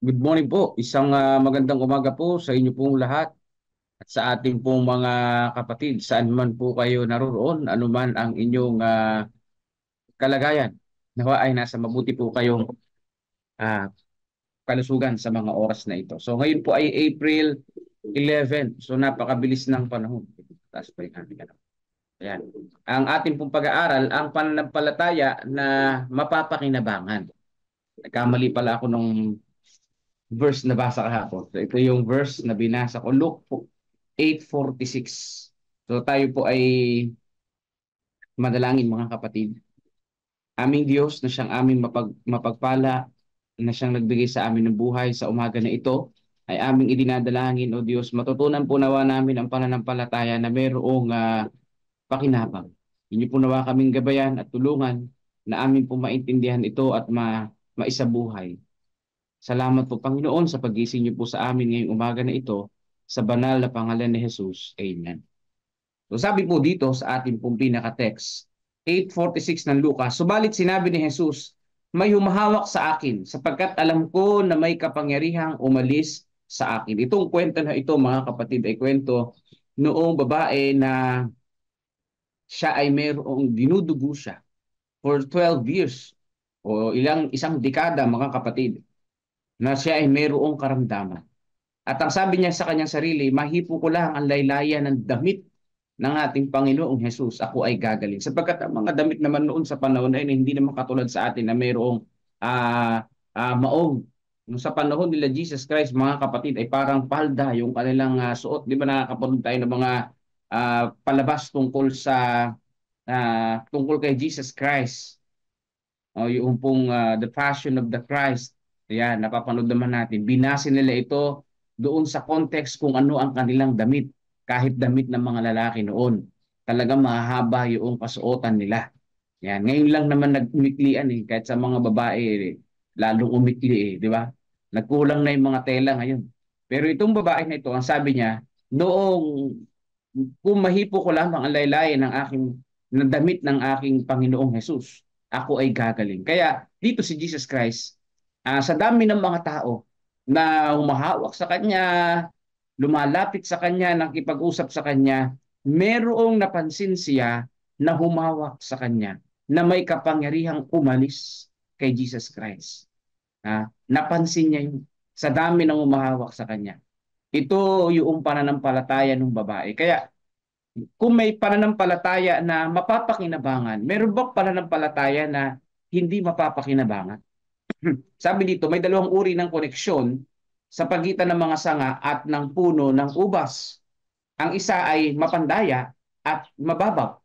Good morning po. Isang magandang umaga po sa inyo pong lahat at sa ating pong mga kapatid. Saan man po kayo naroon, anuman ang inyong kalagayan. Nawa ay nasa mabuti po kayong ah, kalusugan sa mga oras na ito. So ngayon po ay April 11. So napakabilis ng panahon. Taas pa yung aming ano. Ayan. Ang ating pong pag-aaral, ang pananampalataya na mapapakinabangan. Nagkamali pala ako nung verse na basa kahapon. So ito yung verse na binasa ko. Luke 8:46. So tayo po ay madalangin mga kapatid. Aming Diyos na siyang aming mapagpala, na siyang nagbigay sa amin ng buhay sa umaga na ito, ay aming idinadalangin, O Diyos, matutunan po nawa namin ang pananampalataya na mayroong pakinabang. Inyo po nawa kaming gabayan at tulungan na amin po maintindihan ito at maisabuhay. Salamat po Panginoon sa pagising niyo po sa amin ngayong umaga na ito sa banal na pangalan ni Jesus. Amen. So sabi po dito sa ating pong pinaka-text, 8:46 ng Lucas, subalit sinabi ni Jesus, may humahawak sa akin sapagkat alam ko na may kapangyarihang umalis sa akin. Itong kwento na ito mga kapatid ay kwento noong babae na siya ay mayroong dinudugo siya for 12 years o isang dekada mga kapatid na siya ay mayroong karamdaman. At ang sabi niya sa kanyang sarili, mahipo ko lang ang laylayan ng damit ng ating Panginoong Hesus, ako ay gagaling. Sapagkat ang mga damit naman noon sa panahon na yun, hindi naman katulad sa atin na mayroong maong. Nung sa panahon nila Jesus Christ, mga kapatid, ay parang palda yung kanilang suot. Di ba nakakapanood tayo ng mga palabas tungkol kay Jesus Christ? O yung pong The Passion of the Christ. Ayan, napapanood naman natin. Binase nila ito doon sa context kung ano ang kanilang damit. Kahit damit ng mga lalaki noon. Talagang mahaba yung kasuotan nila. Yan. Ngayon lang naman nag-umiklian eh. Kahit sa mga babae, lalong umikli eh. Di ba? Nagkulang na yung mga tela ngayon. Pero itong babae na ito, ang sabi niya, noong kung mahipo ko lamang ang laylayan ng aking ng damit ng aking Panginoong Hesus, ako ay gagaling. Kaya dito si Jesus Christ, sa dami ng mga tao na humahawak sa kanya, lumalapit sa kanya, nakipag-usap sa kanya, merong napansin siya na humawak sa kanya, na may kapangyarihang umalis kay Jesus Christ. Napansin niya yun sa dami ng humahawak sa kanya. Ito yung pananampalataya ng babae. Kaya kung may pananampalataya na mapapakinabangan, meron bang pananampalataya na hindi mapapakinabangan? Sabi dito, may dalawang uri ng koneksyon sa pagitan ng mga sanga at ng puno ng ubas. Ang isa ay mapandaya at mababaw.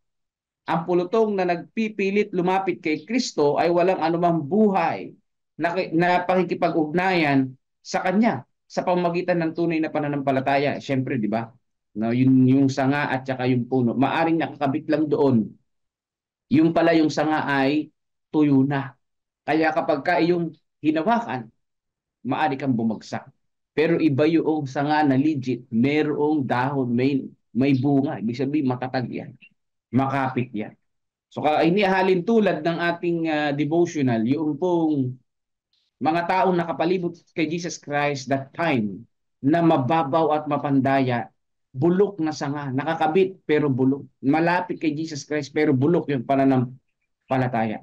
Ang pulutong na nagpipilit lumapit kay Kristo ay walang anumang buhay na pakikipag-ugnayan sa Kanya sa pamamagitan ng tunay na pananampalataya. Siyempre, di ba? No, yung sanga at saka yung puno. Maaring nakakabit lang doon. Yung pala yung sanga ay tuyo na. Kaya kapag ka yung hinawakan, maaari kang bumagsak. Pero iba yung sanga na legit, merong dahon, may bunga. Ibig sabihin, matatag yan. Makapit yan. So inihalin tulad ng ating devotional, yung pong mga taong nakapalibot kay Jesus Christ that time na mababaw at mapandaya, bulok na sanga, nakakabit pero bulok. Malapit kay Jesus Christ pero bulok yung pananampalataya.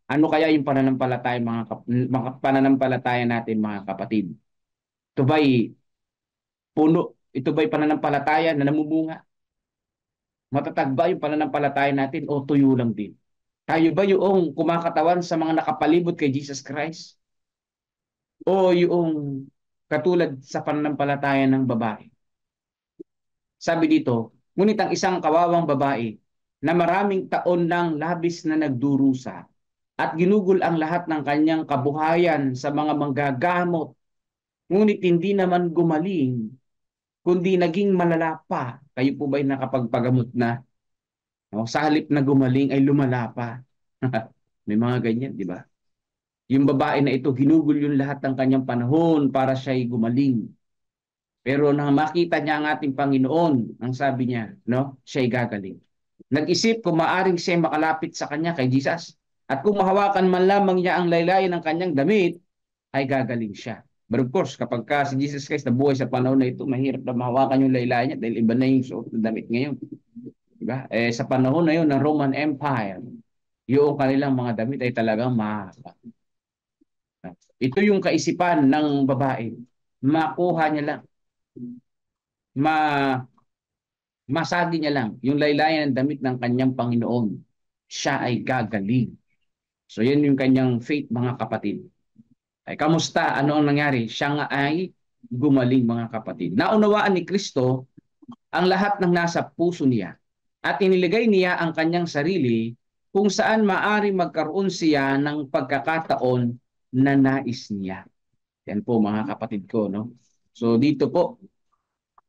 Ano kaya yung pananampalataya mga pananampalataya natin mga kapatid? Ito ba'y puno? Ito ba'y pananampalataya na namumunga? Matatag ba yung pananampalataya natin o tuyo lang din? Tayo ba yung kumakatawan sa mga nakapalibot kay Jesus Christ? O yung katulad sa pananampalataya ng babae? Sabi dito, ngunit ang isang kawawang babae na maraming taon nang labis na nagdurusa at ginugol ang lahat ng kanyang kabuhayan sa mga manggagamot, ngunit hindi naman gumaling, kundi naging malala pa. Kayo po ba'y nakapagpagamot na? No? Sa halip na gumaling ay lumala pa. May mga ganyan, di ba? Yung babae na ito, ginugol yung lahat ng kanyang panahon para siya'y gumaling. Pero nang makita niya ang ating Panginoon, ang sabi niya, no, siya'y gagaling. Nag-isip kung maaring siya makalapit sa kanya kay Jesus. At kung mahawakan man lamang niya ang laylayan ng kanyang damit, ay gagaling siya. But of course, kapag si Jesus Christ nabuhay sa panahon na ito, mahirap na mahawakan yung laylayan niya dahil iba na yung suot ng damit ngayon. Diba? Sa panahon na yun ng Roman Empire, yung kanilang mga damit ay talagang mahaba. Ito yung kaisipan ng babae. Makuha niya lang, ma masagi niya lang yung laylayan ng damit ng kanyang Panginoon. Siya ay gagaling. So yan yung kanyang faith, mga kapatid. Ay, kamusta? Ano ang nangyari? Siya nga ay gumaling, mga kapatid. Naunawaan ni Kristo ang lahat ng nasa puso niya at iniligay niya ang kanyang sarili kung saan maari magkaroon siya ng pagkakataon na nais niya. Yan po, mga kapatid ko, no? So dito po,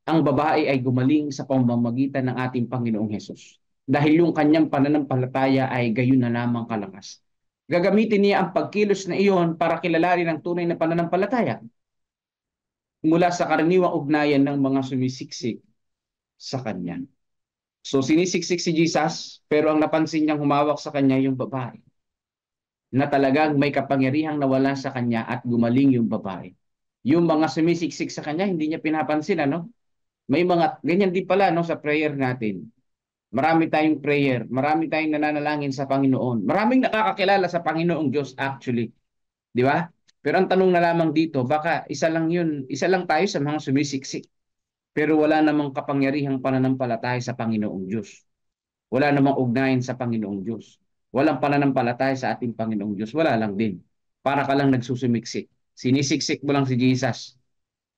ang babae ay gumaling sa pamamagitan ng ating Panginoong Hesus. Dahil yung kanyang pananampalataya ay gayon na lamang kalakas. Gagamitin niya ang pagkilos na iyon para kilalanin ang tunay na pananampalataya mula sa karaniwang ugnayan ng mga sumisiksik sa kanya. So sinisiksik si Jesus, pero ang napansin niyang humawak sa kanya yung babae. Na talagang may kapangyarihang nawala sa kanya at gumaling yung babae. Yung mga sumisiksik sa kanya, hindi niya pinapansin, ano? May mga, ganyan din pala, no, sa prayer natin. Marami tayong prayer, marami tayong nananalangin sa Panginoon. Maraming nakakakilala sa Panginoong Diyos actually. Di ba? Pero ang tanong na lamang dito, baka isa lang yun, isa lang tayo sa mga sumisiksik. Pero wala namang kapangyarihang pananampalataya sa Panginoong Diyos. Wala namang ugnayan sa Panginoong Diyos. Walang pananampalataya sa ating Panginoong Diyos. Wala lang din. Para ka lang nagsusumiksik. Sinisiksik mo lang si Jesus.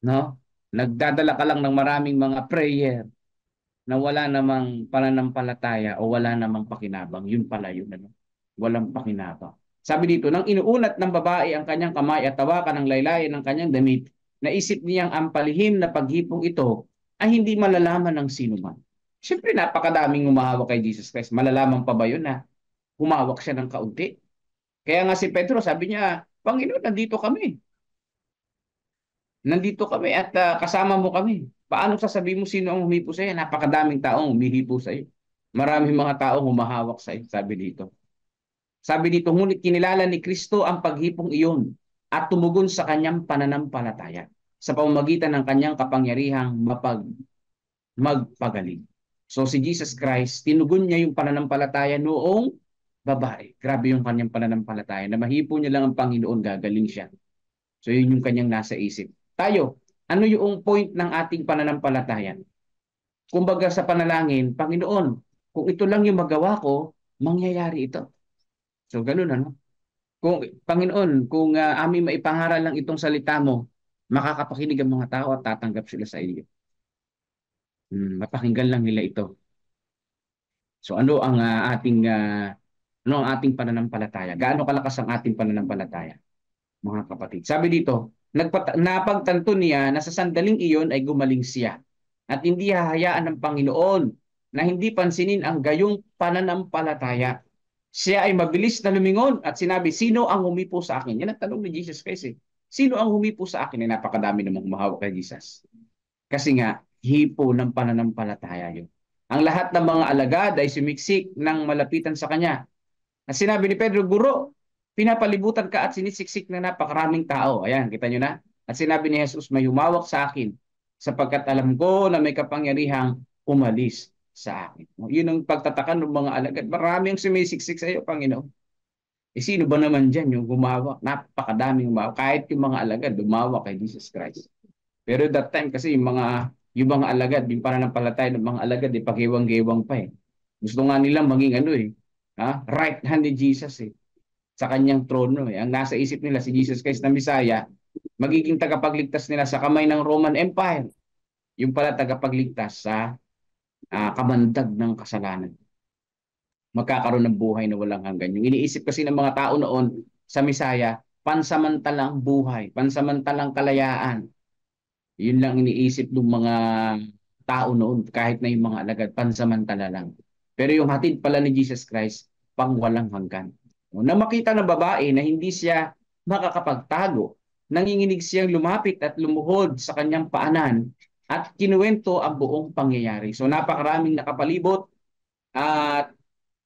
No? Nagdadala ka lang ng maraming mga prayer na wala namang pananampalataya o wala namang pakinabang. Yun pala yun. Ano? Walang pakinabang. Sabi dito, nang inuunat ng babae ang kanyang kamay at tawakan ng laylayan ng kanyang damit, naisip niyang ang palihim na paghipong ito ay hindi malalaman ng sino man. Siyempre, napakadaming humahawak kay Jesus Christ. Malalaman pa ba yun na humawak siya ng kaunti? Kaya nga si Pedro, sabi niya, Panginoon, nandito kami. Nandito kami at kasama mo kami. Paano sasabihin mo sino ang humipo sa iyo? Napakadaming taong humihipo sa iyo. Maraming mga taong humahawak sa iyo, sabi dito. Sabi dito, ngunit kinilala ni Kristo ang paghipong iyon at tumugon sa kanyang pananampalataya sa pamamagitan ng kanyang kapangyarihang magpagaling. So si Jesus Christ, tinugon niya yung pananampalataya noong babae. Grabe yung kanyang pananampalataya. Na mahipo niya lang ang Panginoon, gagaling siya. So yun yung kanyang nasa isip. Tayo, ano yung point ng ating pananampalataya? Kumbaga sa panalangin, Panginoon, kung ito lang yung magawa ko, mangyayari ito. So ganun, ano? Kung Panginoon, kung aming maipangaral lang itong salita mo, makakapakinig ang mga tao at tatanggap sila sa iyo. Mapakinggan lang nila ito. So ano ang ating pananampalataya? Gaano kalakas ang ating pananampalataya, mga kapatid? Sabi dito, napagtanto niya na sa sandaling iyon ay gumaling siya at hindi hahayaan ng Panginoon na hindi pansinin ang gayong pananampalataya. Siya ay mabilis na lumingon at sinabi, sino ang humipo sa akin? Yan ang tanong ni Jesus Christ. Sino ang humipo sa akin? Ay napakadami namang humahawak kay Jesus. Kasi nga, hipo ng pananampalataya yun. Ang lahat ng mga alagad ay sumiksik ng malapitan sa kanya. At sinabi ni Pedro, Guro, pinapalibutan ka at sinisiksik na napakaraming tao. Ayan, kita nyo na? At sinabi ni Jesus, may humawak sa akin sapagkat alam ko na may kapangyarihang umalis sa akin. Yun ang pagtataka ng mga alagad. Maraming sumisiksik sa iyo, Panginoon. Sino ba naman dyan yung humawak? Napakadaming humawak. Kahit yung mga alagad, humawak kay Jesus Christ. Pero that time kasi yung mga alagad, yung pananampalataya ng mga alagad, pagiwang-giwang pa eh. Gusto nga nilang maging right hand ni Jesus eh. Sa kanyang trono eh. Ang nasa isip nila si Jesus Christ na Messiah, magiging tagapagligtas nila sa kamay ng Roman Empire. Yung pala tagapagligtas sa kamandag ng kasalanan. Magkakaroon ng buhay na walang hanggan. Yung iniisip kasi ng mga tao noon sa Messiah, pansamantalang buhay, pansamantalang kalayaan. Yun lang iniisip ng mga tao noon, kahit na yung mga alagad, pansamantala lang. Pero yung hatid pala ni Jesus Christ, pang walang hanggan. Na makita ng babae na hindi siya makakapagtago, nanginginig siyang lumapit at lumuhod sa kanyang paanan at kinuwento ang buong pangyayari. So napakaraming nakapalibot at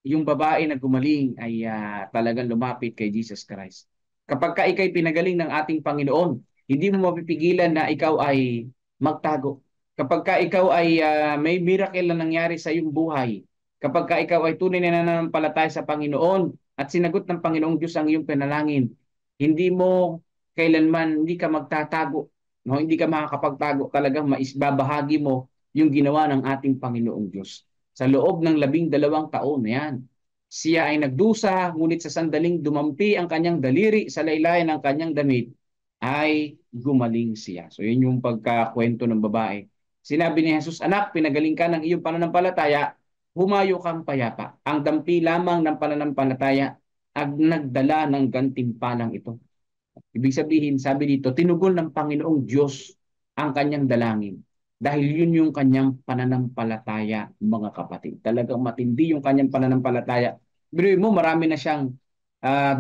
yung babae na gumaling ay talagang lumapit kay Jesus Christ. Kapag ka ikay pinagaling ng ating Panginoon, hindi mo mapipigilan na ikaw ay magtago. Kapag ka ikaw ay may miracle na nangyari sa iyong buhay, kapag ka ikaw ay tunay na nananampalataya sa Panginoon at sinagot ng Panginoong Diyos ang iyong panalangin, hindi mo kailanman, hindi ka magtatago. No? Hindi ka makakapagtago. Talagang maisbabahagi mo yung ginawa ng ating Panginoong Diyos. Sa loob ng 12 taon, yan, siya ay nagdusa, ngunit sa sandaling dumampi ang kanyang daliri sa laylayan ng kanyang damit, ay gumaling siya. So yun yung pagkakwento ng babae. Sinabi ni Jesus, anak, pinagaling ka ng iyong pananampalataya, humayo kang payapa. Ang dampi lamang ng pananampalataya ang nagdala ng gantimpalang ito. Ibig sabihin, sabi dito, tinugon ng Panginoong Diyos ang kanyang dalangin. Dahil yun yung kanyang pananampalataya, mga kapatid. Talagang matindi yung kanyang pananampalataya. Biruin mo, marami na siyang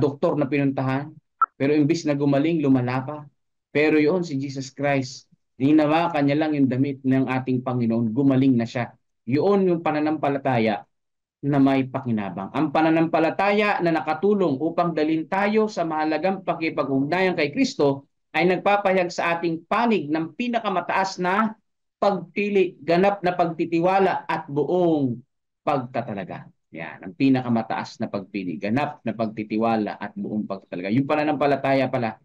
doktor na pinuntahan. Pero imbis na gumaling, lumala pa. Pero yun, si Jesus Christ, ginawa kanya lang yung damit ng ating Panginoon, gumaling na siya. Yun yung pananampalataya na may pakinabang. Ang pananampalataya na nakatulong upang dalhin tayo sa mahalagang pakipag-ugnayan kay Kristo ay nagpapahayag sa ating panig ng pinakamataas na pagpili, ganap na pagtitiwala at buong pagtatalaga. Yan, ang pinakamataas na pagpili, ganap na pagtitiwala at buong pagtatalaga. Yung pananampalataya pala,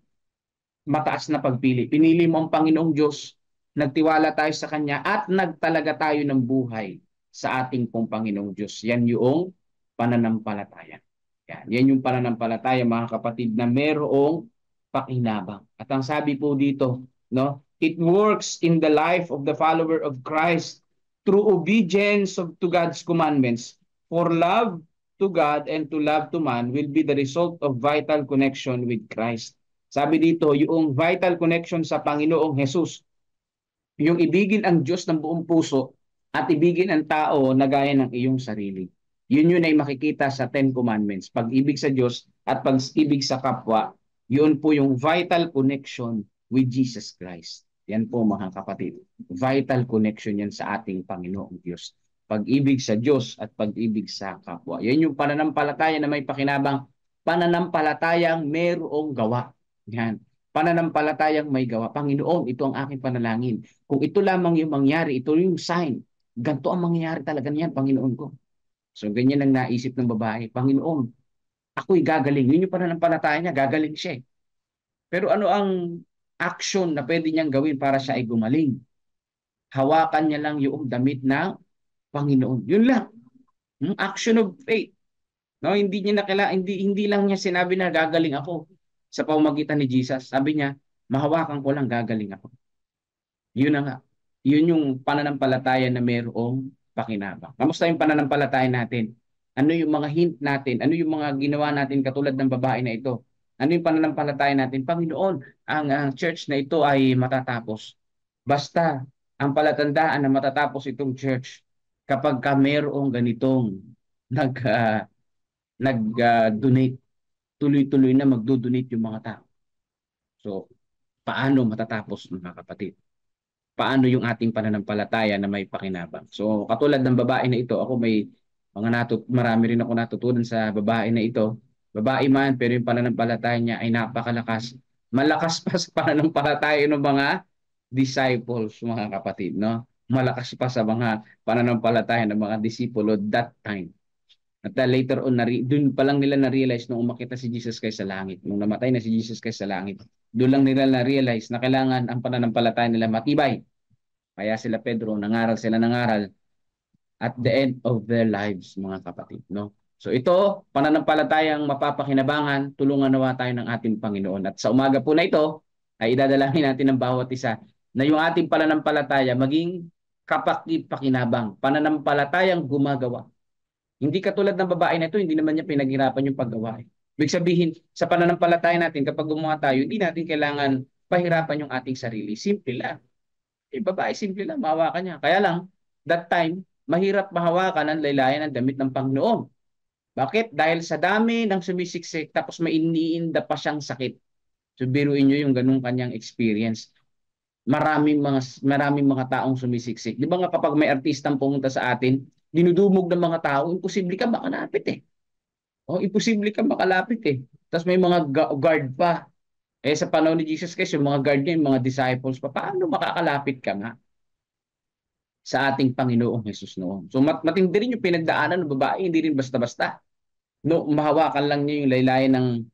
mataas na pagpili. Pinili mo ang Panginoong Diyos, nagtiwala tayo sa Kanya at nagtalaga tayo ng buhay sa ating pong Panginoong Diyos. Yan yung pananampalataya. Yan yung pananampalataya, mga kapatid, na merong pakinabang. At ang sabi po dito, no, it works in the life of the follower of Christ through obedience to God's commandments. For love to God and to love to man will be the result of vital connection with Christ. Sabi dito, yung vital connection sa Panginoong Jesus, yung ibigin ang Diyos ng buong puso at ibigin ang tao na gaya ng iyong sarili. Yun ay makikita sa Ten Commandments. Pag-ibig sa Diyos at pag-ibig sa kapwa, yun po yung vital connection with Jesus Christ. Yan po, mga kapatid. Vital connection yan sa ating Panginoong Diyos. Pag-ibig sa Diyos at pag-ibig sa kapwa. Yan yung pananampalataya na may pakinabang, pananampalatayang merong gawa. Yan. Pananampalatayang may gawa. Panginoon, ito ang aking panalangin. Kung ito lamang yung mangyari, ito yung sign. Ganito ang mangyayari talaga niyan, Panginoon ko. So, ganyan ang naisip ng babae. Panginoon, ako'y gagaling. Yun yung pananampalataya niya, gagaling siya. Pero ano ang action na pwede niyang gawin para siya ay gumaling? Hawakan niya lang yung damit ng Panginoon. Yun lang. Action of faith. No, hindi lang niya sinabi na gagaling ako sa pamamagitan ni Jesus. Sabi niya, mahawakan ko lang, gagaling ako. Yun na nga. Yun yung pananampalataya na mayroong pakinabang. Kamusta yung pananampalataya natin? Ano yung mga hint natin? Ano yung mga ginawa natin katulad ng babae na ito? Ano yung pananampalataya natin? Panginoon, ang church na ito ay matatapos. Basta, ang palatandaan na matatapos itong church kapag ka mayroong ganitong nag-donate, tuloy-tuloy na magdo-donate yung mga tao. So, paano matatapos, mga kapatid? Paano yung ating pananampalataya na may pakinabang? So, katulad ng babae na ito, ako marami rin ako natutunan sa babae na ito. Babae man, pero yung pananampalataya niya ay napakalakas. Malakas pa sa pananampalataya ng mga disciples, mga kapatid, no? Malakas pa sa mga pananampalataya ng mga disipulo that time. At later on, doon pa lang nila na-realize nung umakit na si Jesus Christ sa langit. Nung namatay na si Jesus Christ sa langit, doon lang nila na-realize na kailangan ang pananampalataya nila matibay. Kaya sila Pedro, nangaral at the end of their lives, mga kapatid. No? So ito, pananampalatayang mapapakinabangan, tulungan nawa tayo ng ating Panginoon. At sa umaga po na ito, ay idadalangin natin ng bawat isa na yung ating pananampalataya maging kapaki-pakinabang, pananampalatayang gumagawa. Hindi katulad ng babae na ito, hindi naman niya pinaghirapan yung paggawa. Ibig sabihin, sa pananampalataya natin, kapag gumawa tayo, hindi natin kailangan pahirapan yung ating sarili. Simple lang. Babae, simple lang, mahawakan niya. Kaya lang, that time, mahirap mahawakan ang laylayan ng damit ng Panginoon. Bakit? Dahil sa dami ng sumisiksik, tapos may iniinda pa siyang sakit. So, biruin nyo yung ganung kanyang experience. Maraming mga taong sumisiksik. Di ba nga kapag may artistang pumunta sa atin, dinudumog ng mga tao, imposible ka makanapit eh. O, imposible ka makalapit eh. Tapos may mga guard pa. Eh sa panahon ni Jesus Christ, yung mga guard niya, yung mga disciples pa, paano makakalapit ka nga sa ating Panginoong Jesus noon? So matindi rin yung pinagdaanan ng babae, hindi rin basta-basta. No, mahawakan lang niya yung laylayan ng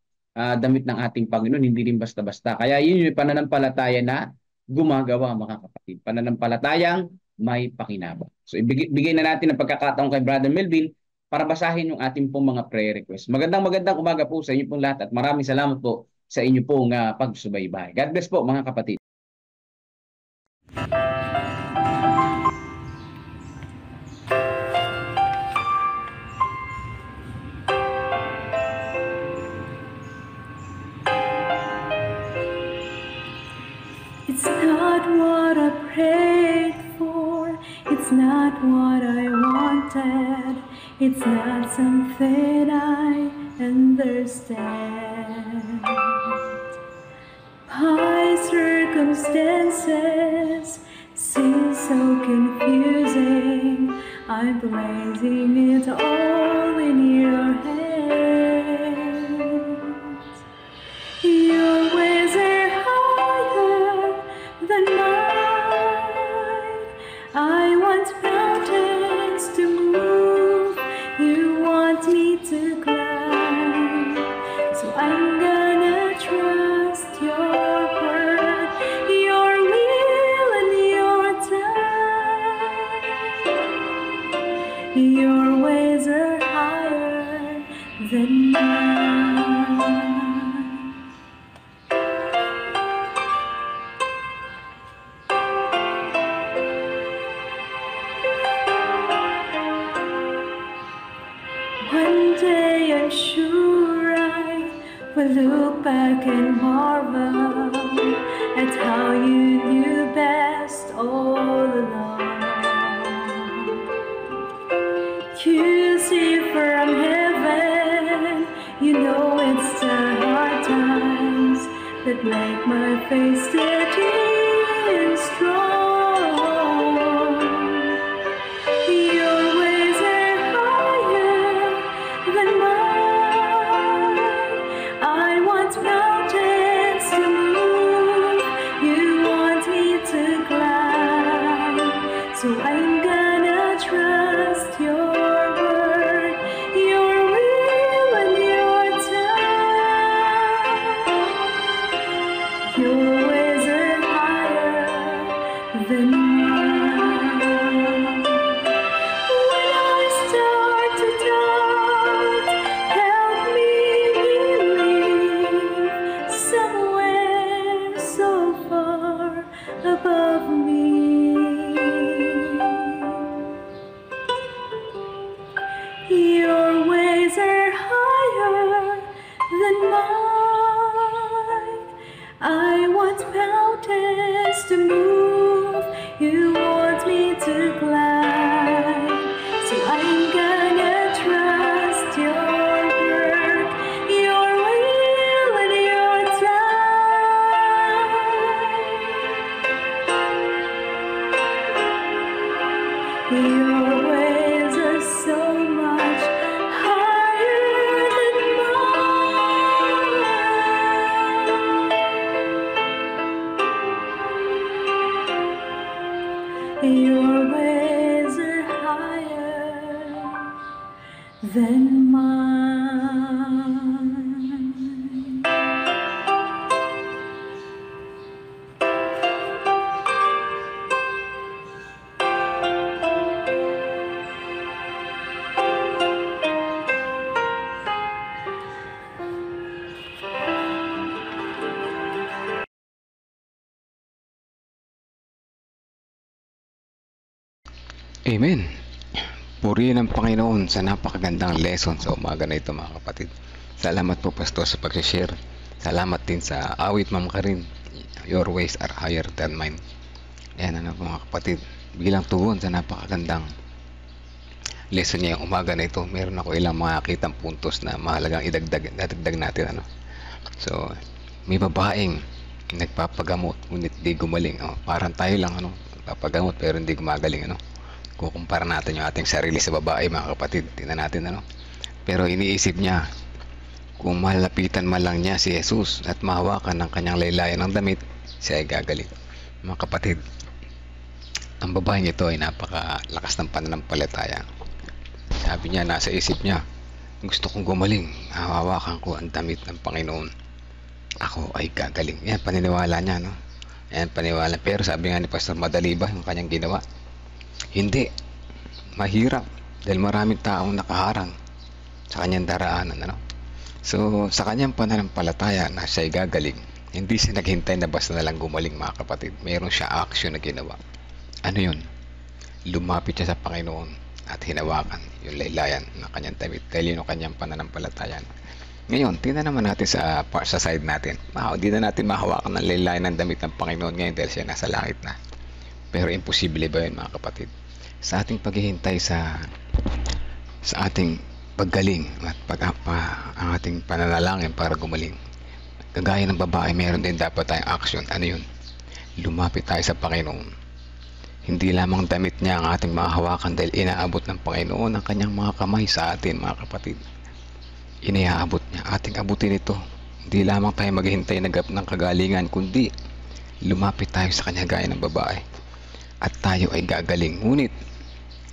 damit ng ating Panginoon, hindi rin basta-basta. Kaya yun yung pananampalataya na gumagawa, mga kapatid. Pananampalatayang may pakinabang. So ibigay na natin ang pagkakataon kay Brother Melvin para basahin yung ating pong mga prayer request. Magandang umaga po sa inyo pong lahat at maraming salamat po sa inyo pong pagsubaybay. God bless po, mga kapatid. It's not what I prayed for, it's not what I wanted, it's not something I understand. My circumstances seem so confusing, I'm placing it all in your hands. Your ways are higher than mine. I want mountains to move, you want me to climb. So I'm gonna trust your word, your will and your time. Your ways are higher than mine. One day I'm sure I will look back and marvel at how you knew best all along. You see from heaven, you know it's the hard times that make my faith steady and strong. Your ways are higher than mine. I want mountains to move, you want me to climb. So I'm gonna trust your word, your will and your time. Your ways are higher than mine. When I start to doubt, help me believe somewhere so far above me. Your ways are higher than mine. I want mountains to move, you want me to climb. So I'm gonna trust your work, your will and your time. Your ways are so much higher than mine. Your ways are higher than mine. Amen. Purihin ang Panginoon sa napakagandang lesson sa umaga na ito, mga kapatid. Salamat po, Pastor, sa pag-share. Salamat din sa awit, Ma'am Karin. Your ways are higher than mine. Ayan, ano po, mga kapatid. Bilang tugon sa napakagandang lesson niya yung umaga na ito, meron ako ilang mga kitang puntos na mahalagang idagdag natin. So, may babaeng nagpapagamot ngunit di gumaling. Parang tayo lang, nagpapagamot pero hindi gumagaling. Kukumpara natin yung ating sarili sa babae, mga kapatid. Tingnan natin, Pero iniisip niya, kung malapitan man lang niya si Jesus at mahawakan ng kanyang laylayan ng damit, siya ay gagaling. Mga kapatid, ang babaeng ito ay napakalakas ng pananampalataya. Sabi niya, nasa isip niya, gusto kong gumaling, hawakan ko ang damit ng Panginoon, ako ay gagaling. Yan, paniniwala niya, no? Yan, paniniwala. Pero sabi nga ni Pastor, madali ba yung kanyang ginawa? Hindi. Mahirap. Dahil maraming taong nakaharang sa kanyang daraanan, ano? So, sa kanyang pananampalataya na siya ay gagaling, hindi siya naghintay na basta na lang gumaling, mga kapatid. Mayroon siya action na ginawa. Ano yun? Lumapit siya sa Panginoon at hinawakan yung laylayan ng kanyang damit dahil yun ang kanyang pananampalataya. Ngayon, tingnan naman natin sa side natin. Hindi na natin mahawakan ng laylayan ng damit ng Panginoon ngayon dahil siya nasa langit na. Pero imposible ba yun, mga kapatid? Sa ating paghihintay sa ating paggaling at ang ating pananalangin para gumaling, kagaya ng babae, meron din dapat tayong action. Ano yun? Lumapit tayo sa Panginoon. Hindi lamang damit niya ang ating mahahawakan dahil inaabot ng Panginoon ang kanyang mga kamay sa atin, mga kapatid. Inaabot niya. Ating abutin ito. Hindi lamang tayo maghihintay ng kagalingan, kundi lumapit tayo sa kanya gaya ng babae. At tayo ay gagaling. Ngunit,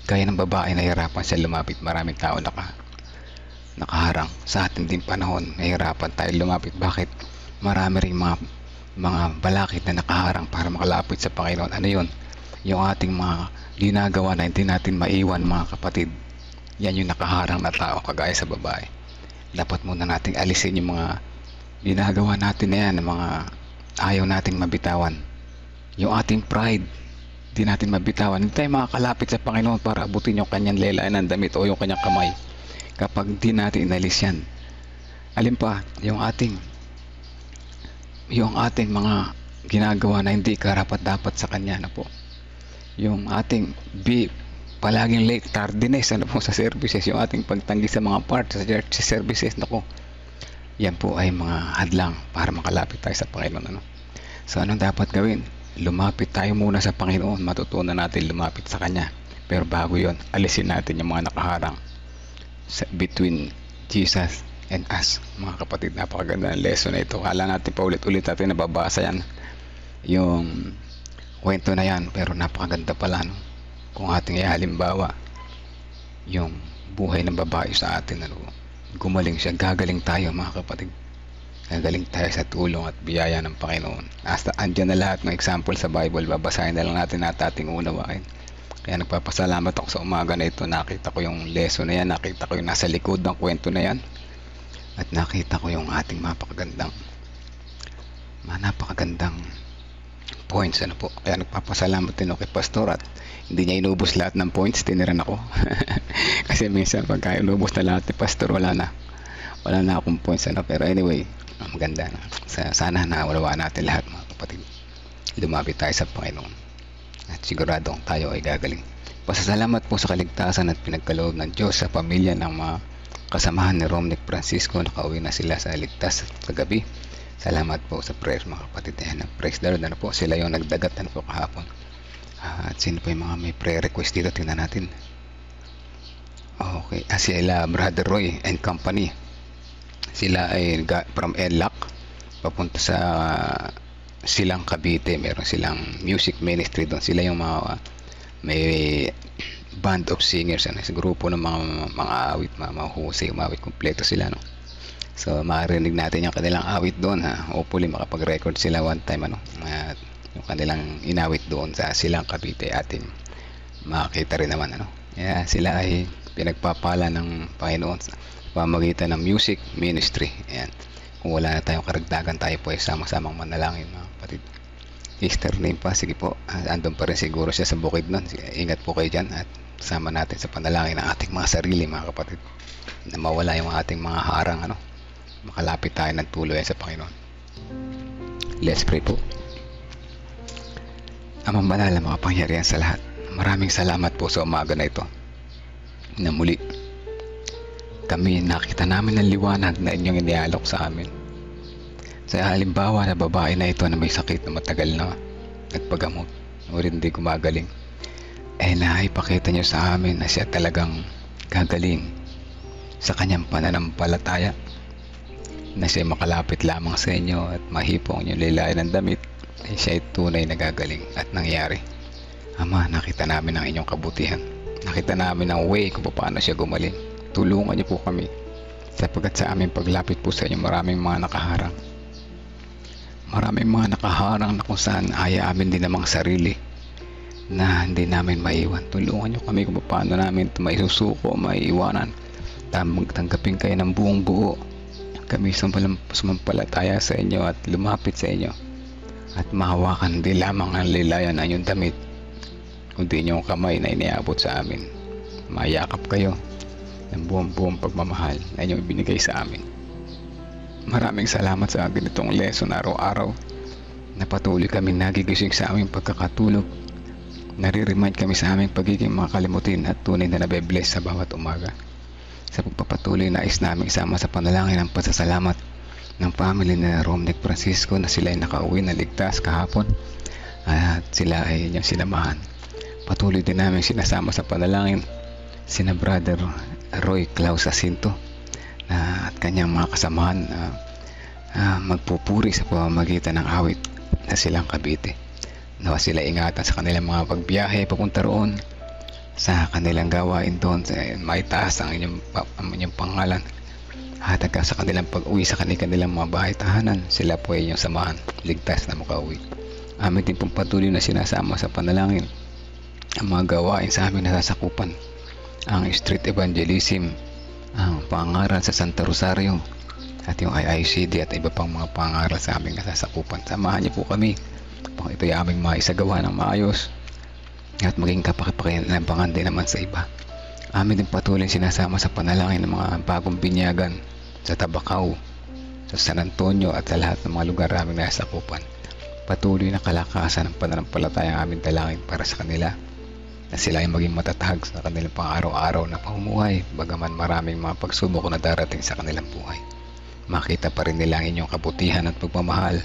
gaya ng babae, nahihirapan siya lumapit. Maraming tao nakaharang. Sa ating din panahon, nahihirapan tayo lumapit. Bakit? Marami rin mga balakid na nakaharang para makalapit sa Panginoon. Ano yun? Yung ating mga ginagawa na hindi natin maiwan, mga kapatid. Yan yung nakaharang na tao kagaya sa babae. Dapat muna nating alisin yung mga ginagawa natin na yan, mga ayaw nating mabitawan. Yung ating pride, hindi natin mabitawan. Hindi tayo makakalapit sa Panginoon para abutin yung kanyang laylayan ng damit o yung kanyang kamay kapag hindi natin inalis yan. Alin pa, yung ating mga ginagawa na hindi karapat-dapat sa kanya na po. Yung ating palaging late, tardiness, ano po, sa services, yung ating pagtanggi sa mga parts sa church services, nako, yan po ay mga hadlang para makalapit tayo sa Panginoon, ano? So anong dapat gawin? Lumapit tayo muna sa Panginoon, matutunan natin lumapit sa Kanya. Pero bago yon, alisin natin yung mga nakaharang between Jesus and us. Mga kapatid, napakaganda ng lesson na ito. Kala natin paulit-ulit natin nababasa yan, yung kwento na yan, pero napakaganda pala, no? Kung ating ihalimbawa yung buhay ng babae sa atin, ano, gumaling siya, gagaling tayo, mga kapatid. Gagaling tayo sa tulong at biyaya ng Panginoon. Andyan na lahat ng example sa Bible, babasahin na lang natin at ating unawain. Kaya nagpapasalamat ako sa umaga na ito. Nakita ko yung lesson na yan, nakita ko yung nasa likod ng kwento na yan, at nakita ko yung ating napakagandang points, ano po. Kaya nagpapasalamat din ako kay Pastor at hindi niya inubos lahat ng points, tiniran ako. Kasi minsan pagka inubos na lahat ni Pastor, wala na akong points, ano. Pero anyway, maganda na. Sana nawalawa natin lahat, mga kapatid. Lumapit tayo sa Panginoon at siguradong tayo ay gagaling. Pasasalamat po sa kaligtasan at pinagkaloob ng Diyos sa pamilya ng mga kasamahan ni Romnick Francisco. Nakauwi na sila sa ligtas kagabi. Salamat po sa prayers, mga kapatid. Praise the Lord, ano po. Sila yung nagdagat, ano po, kahapon. At sino po yung mga may prayer request dito? Tingnan natin. Okay. Sila Brother Roy and Company. Sila ay from ELAC papunta sa Silang Cavite. Meron silang music ministry doon. Sila yung mga may band of singers, ano, sa grupo ng mga awit, mga husay, umawit kompleto sila, no. So marinig natin yung kanilang awit doon, ha. Hopefully makapag-record sila one time, ano. At yung kanilang inawit doon sa Silang Cavite atin makita rin naman, ano. Yeah, sila ay pinagpapala ng Panginoon sa pamagitan ng music ministry. Ayan. Kung wala na tayong karagdagan, tayo po ay sama-samang manalangin, mga kapatid. Sister name pa, sige po, andun pa rin siguro siya sa bukid nun. Ingat po kayo dyan at sama natin sa panalangin ng ating mga sarili, mga kapatid, na mawala yung ating mga harang, ano. Makalapit tayo ng tuloy sa Panginoon. Let's pray po. Amang banal na makapangyarihan sa lahat, maraming salamat po sa umaga na ito na muli kami nakita namin ang liwanag na inyong inialok sa amin. Sa halimbawa na babae na ito na may sakit na matagal na nagpagamot o hindi gumagaling, naipakita niyo sa amin na siya talagang gagaling. sa kanyang pananampalataya, na siya makalapit lamang sa inyo at mahipo ang inyong lilayan ng damit, ay siya ay tunay na gagaling at nangyari. Ama, nakita namin ang inyong kabutihan. Nakita namin ang way kung paano siya gumaling. Tulungan niyo po kami, sapagkat sa aming paglapit po sa inyo maraming mga nakaharang. Maraming mga nakaharang na kung saan aya amin din namang sarili na hindi namin maiwan. Tulungan niyo kami kung paano namin ito maisusuko, maiiwanan. Tanggapin kayo ng buong buo. Kami sumampalataya sa inyo at lumapit sa inyo at mahawakan di lamang ang lilayan ng inyong damit, kundi inyong kamay na iniabot sa amin. Mayakap kayo ng buong pagmamahal na inyong ibinigay sa amin. Maraming salamat sa ganitong lesson araw-araw na patuloy kami nagigising sa aming pagkakatulog. Nare-remind kami sa aming pagiging makakalimutin at tunay na nabe-bless sa bawat umaga. Sa pagpapatuloy, nais namin isama sa panalangin ang pasasalamat ng family na Romnick Francisco na sila ay nakauwi na ligtas kahapon at sila ay inyong sinamahan. Patuloy din namin sinasama sa panalangin sina Brother Roy Claus Jacinto at kanyang mga kasamahan magpupuri sa pamamagitan ng awit na silang Cavite. Nawa sila ingatan sa kanilang mga pagbiyahe papunta roon, sa kanilang gawain doon, maitaas ang inyong pangalan, at sa kanilang pag-uwi sa kanilang mga bahay tahanan, sila po ay inyong samahan, ligtas na makauwi. Amin din pong patuloy na sinasama sa panalangin ang mga gawain sa aming nasasakupan, ang street evangelism, ang pangaral sa Santa Rosario, at yung IICD at iba pang mga pangaral sa aming nasasakupan. Samahan niyo po kami pang ito ay aming maisagawa ng maayos at maging kapakipakinabangan din naman sa iba. Amin din patuloy sinasama sa panalangin ng mga bagong binyagan sa Tabacao, sa San Antonio at sa lahat ng mga lugar aming nasasakupan. Patuloy na kalakasan ng pananampalataya ang aming dalangin para sa kanila, na sila ay maging matatag sa kanilang pang-araw-araw na pamumuhay, bagaman maraming mga pagsubok na darating sa kanilang buhay. Makita pa rin nila ang inyong kabutihan at pagmamahal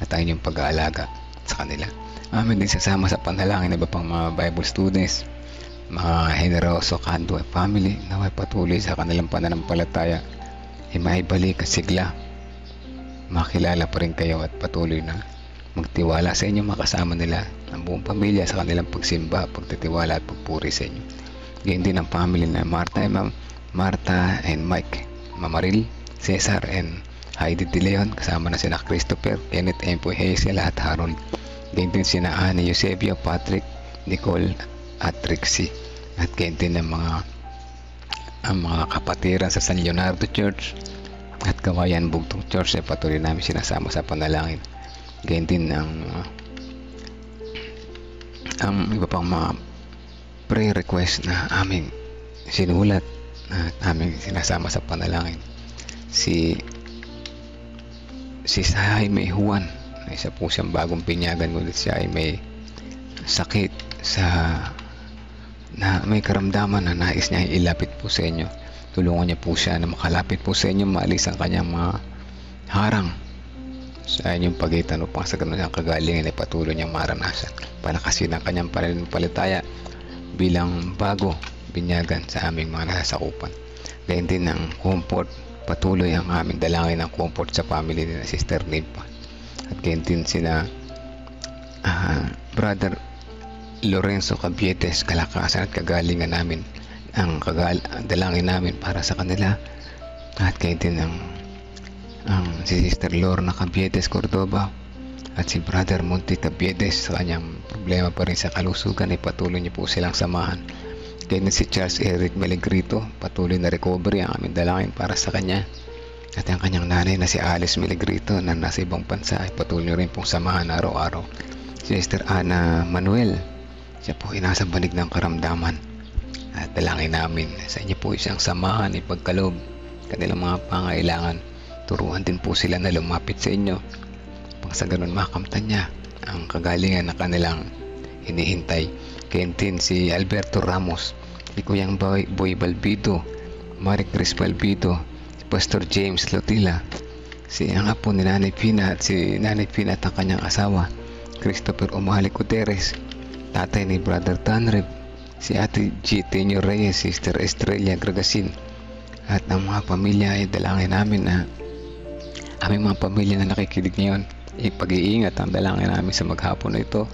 at ang inyong pag-aalaga sa kanila. Amin din sasama sa panalangin na iba pang mga Bible students, mga Generoso Candua family na may patuloy sa kanilang pananampalataya ay maibalik at sigla. Makilala pa rin kayo at patuloy na magtiwala sa inyo, makasama nila ang buong pamilya sa kanilang pagsimba, pagtitiwala at pagpuri sa inyo. Ganyan din ang family na Martha and Mike, Mamaril, Cesar and Heidi De Leon, kasama na sina Christopher, Kenneth, Empoy, Hazel at Harold. Ganyan din sina Anne, Eusebio, Patrick, Nicole at Trixie. At ganyan din ang mga kapatiran sa San Leonardo Church at Kawayan Bugtong Church ay patuloy namin sinasama sa panalangin. Ganyan din ang iba pang mga prayer request na aming sinulat at aming sinasama sa panalangin. Si Jaime Juan, isa po siyang bagong pinyagan, ngunit siya ay may sakit na may karamdaman na nais niya ilapit po sa inyo. Tulungan niya po siya na makalapit po sa inyo, maalis ang kanyang mga harang sa inyong pagitan upang sa ganun ang kagalingan ay patuloy niyang maranasan. Palakasin ang kanyang pananampalataya bilang bago binyagan sa aming mga nasasakupan. Gayun din ang comfort, patuloy ang aming dalangin ng comfort sa family ni Sister Nilpa. At gayun din sina Brother Lorenzo Cabietes, kalakasan at kagalingan namin, ang dalangin namin para sa kanila. At gayun din ang si Sister Lorna Cabietes Cordoba at si Brother Monty Cabietes, sa kanyang problema pa rin sa kalusugan ay patuloy niyo po silang samahan. Kaya si Charles Eric Melegrito, patuloy na recovery ang aming dalangin para sa kanya. At ang kanyang nanay na si Alice Melegrito na nasa ibang bansa ay patuloy rin pong samahan araw-araw. Si Sister Ana Manuel, siya po ay nasa banig ng karamdaman at dalangin namin sa inyo po isang samahan, ipagkaloob kanilang mga pangailangan. Turuan din po sila na lumapit sa inyo pang sa ganun makamtan niya ang kagalingan na kanilang hinihintay. Kaya din si Alberto Ramos, si Kuyang Boy Balbido, Marie Chris Balbido, si Pastor James Lotila, si ang apo ni Nanay Pina at si Nanay Pina at ang kanyang asawa Christopher Umali Guterres, tatay ni Brother Tanreb, si Ate G. Tenyo Reyes, Sister Estrella Gragasin, At ang mga pamilya ay dalangin namin na aming mga pamilya na nakikinig ngayon, pag-iingat ang dalangin namin sa maghapon na ito,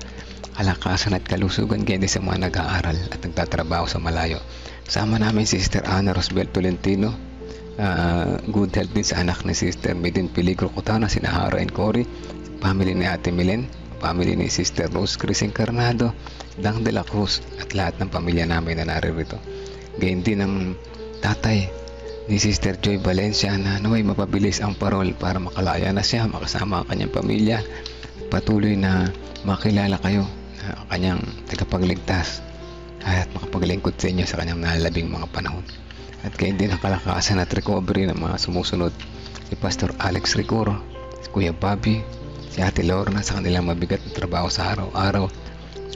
kalakasan at kalusugan ganyan sa mga nag-aaral at nagtatrabaho sa malayo. Sama namin si Sister Ana Rosbel Tolentino, good health din sa anak ni Sister Midin Peligro Cotana, sina Hara and Cory, family ni Ate Milen, family ni Sister Rose Cris Encarnado, Dang de la Cruz, at lahat ng pamilya namin na naririto. Ganyan din ang tatay ni Sister Joy Valencia na naway mapabilis ang parol para makalaya na siya, makasama ang kanyang pamilya, patuloy na makilala kayo na kanyang tagapagligtas at makapaglingkod sa inyo sa kanyang nalalabing mga panahon. At gayon din ang kalakasan at recovery ng mga sumusunod, si Pastor Alex Ricuro, si Kuya Bobby, si Ate Lorna sa kanilang mabigat na trabaho sa araw-araw,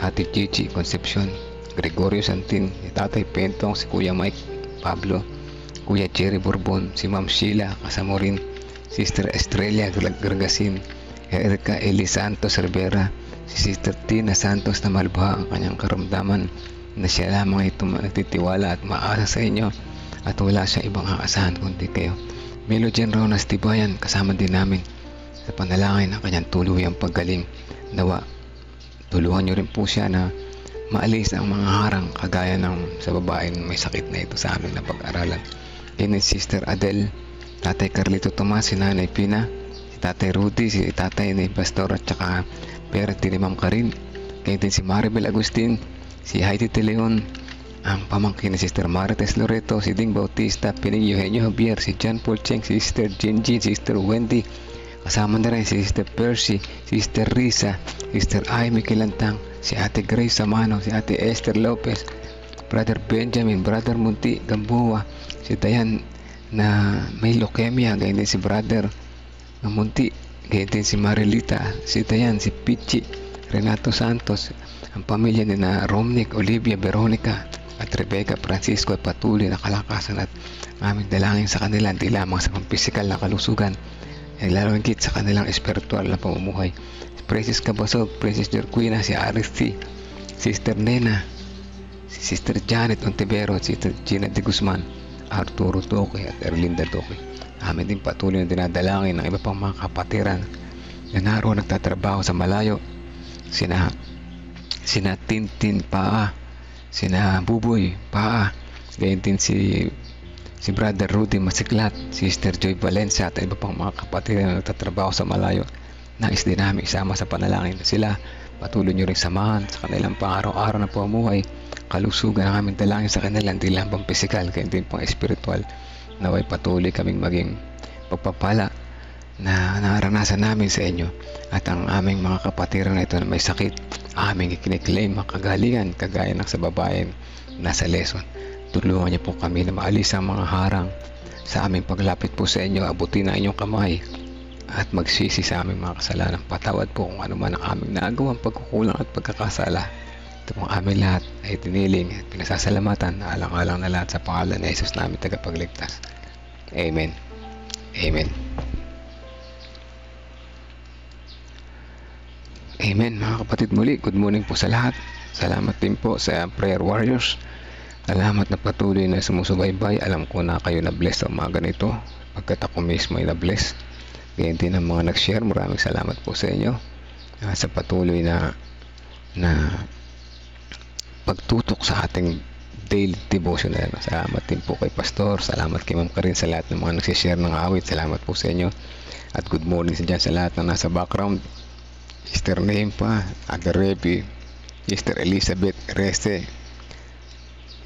Ate Chichi Concepcion, Gregorio Santin, si Tatay Pentong, si Kuya Mike Pablo, Kuya Jerry Bourbon, si Ma'am Sheila Casamorin, Sister Estrella Gargasin, Erica Eli Santos Rivera, si Sister Tina Santos na malubha ang kanyang karamdaman na siya lamang ito nagtitiwala at maasa sa inyo at wala siya ibang aasahan kundi kayo. Melogen Ronas Tibayan, kasama din namin sa panalangin ng kanyang tuluyang paggaling. Nawa, tulungan nyo rin po siya na maalis ang mga harang kagaya ng sa babaeng may sakit na ito sa amin na pag-aralan. Yan si Sister Adele, Tatay Carlito Tomas, si Nanay Pina, si Tatay Rudy, si Tatay ni Pastor at saka parent ni Ma'am Karin. Kaya din si Maribel Agustin, si Heidi De Leon, ang pamangkin ni Sister Marites Loreto, si Ding Bautista, Pining Eugenio Javier, si John Paul Cheng, si Sister Jinjin, si Sister Wendy, kasama na rin si Sister Percy, si Sister Risa, Sister Aimee Kilantang, si Ate Grace Samano, si Ate Esther Lopez, Brother Benjamin, Brother Munti Gamboa, si Dayan na may leukemia, ganyan din si Brother Munti, ganyan din si Marilita, si Dayan, si Pichi, Renato Santos, ang pamilya ni na Romnick, Olivia, Veronica at Rebecca Francisco ay patuloy na kalakasan at aming dalangin sa kanila hindi lamang sa pampisikal na kalusugan ay lalo higit sa kanilang espiritual na pamumuhay. Si Princess Cabasog, Princess Jorquina, si Aristi, Sister Nena, si Sister Janet Ontivero, Sister Gina de Guzman, Arturo Toque at Erlinda Toque. Amin din patuloy na dinadalangin ng iba pang mga kapatiran na naroon nagtatrabaho sa malayo, sina Tintin Paa, sina Buboy Paa, gayon din si Brother Rudy Masiklat, Sister Joy Valencia at iba pang mga kapatiran na nagtatrabaho sa malayo. Nais din namin isama sa panalangin na sila patuloy nyo rin samahan sa kanilang pang-araw-araw na pamumuhay, kalusugan ang aming dalangin sa kanila hindi lang pang pisikal kaya din pang espiritual. Naway patuloy kaming maging pagpapala na naranasan namin sa inyo at ang aming mga kapatiran na ito na may sakit aming ikiniklaim makagalingan kagaya ng sa babaeng nasa lesson. Tulungan niyo po kami na maalis ang mga harang sa aming paglapit po sa inyo. Abutin na inyong kamay at magsisi sa aming mga kasalanan. Patawad po kung ano man ang aming nagawang pagkukulang at pagkakasala. Ito pong aming lahat ay tiniling at pinasasalamatan na alang-alang na lahat sa pangalan ni Jesus namin tagapagligtas. Amen. Amen. Amen mga kapatid, muli good morning po sa lahat. Salamat din po sa prayer warriors. Salamat na patuloy na sumusubaybay. Alam ko na kayo na bless sa umaga nito pagkat ako mismo ay na bless. Ganyan din ang mga nag-share. Maraming salamat po sa inyo sa patuloy na pagtutok sa ating daily devotional. Salamat din po kay Pastor. Salamat kay Ma'am Karin sa lahat ng mga nagsishare ng awit. Salamat po sa inyo. At good morning sa dyan sa lahat na nasa background. Sister Nempa, Ate Repi, Sister Elizabeth Reste,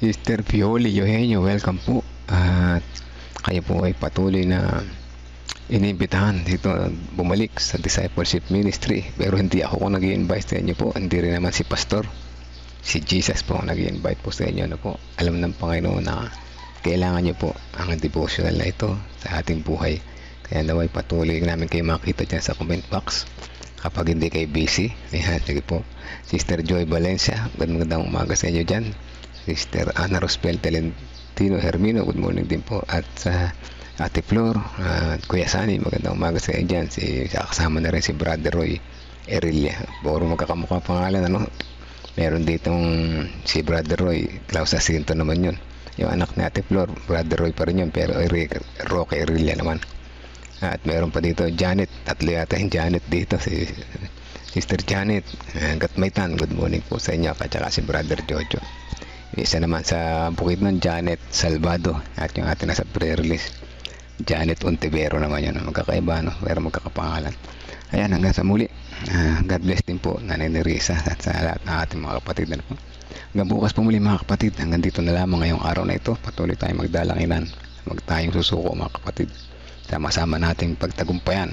Sister Pioli Eugenio, welcome po. At kayo po ay patuloy na inimbitahan dito bumalik sa discipleship ministry. Pero hindi ako kung nag-i-invite sa inyo po. Hindi rin naman si Pastor. Si Jesus po nag-i-invite po sa inyo. Ano po? Alam ng Panginoon na kailangan nyo po ang devotional na ito sa ating buhay. Kaya naway patuloy namin kayo makita dyan sa comment box. Kapag hindi kayo busy, sige po. Sister Joy Valencia, magandang umaga sa inyo dyan. Sister Ana Rosbel Tolentino Hermino, good morning din po. At sa Ate Flor, Kuya Sani, magandang umaga sa inyo dyan. Kasama na rin si Brother Roy Erilia. Puro magkakamukha pangalan, ano? Meron ditong si Brother Roy, Klaus Jacinto naman yun. Yung anak ni Ate Flor, Brother Roy pa rin yun, pero Roque Irillia naman. At meron pa dito Janet, tatlo yata yung Janet dito, si Sister Janet Gatmaytan, good morning po sa inyo, at saka si Brother Jojo. Isa naman sa Bukidnon, Janet Salvado, at yung atin nasa prayer list, Janet Ontivero naman yun, magkakaiba no, pero magkakapangalan. Ayan, hanggang sa muli. God bless din po Nanay Nerissa at sa lahat ng ating mga kapatid na po. Hanggang bukas po muli mga kapatid, hanggang dito na lamang ngayong araw na ito. Patuloy tayong magdalanginan, tayong susuko mga kapatid. Sama-sama nating pagtagumpayan,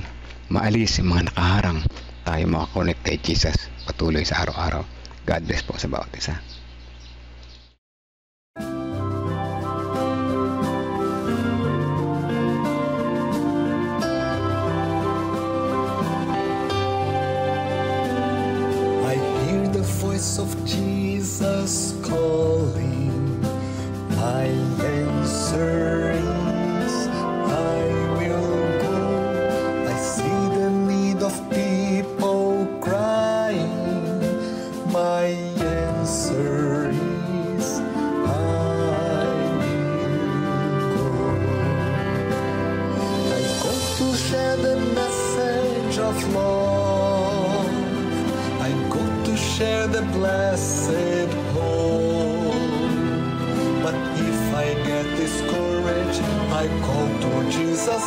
maalis yung mga nakaharang, tayo makakonect kay Jesus patuloy sa araw-araw. God bless po sa bawat isa. Of Jesus calling, my answer is I will go. I see the need of people crying, my answer is I will go. I go to share the message of love, I go to share the blessed hope. But if I get discouraged, I call to Jesus.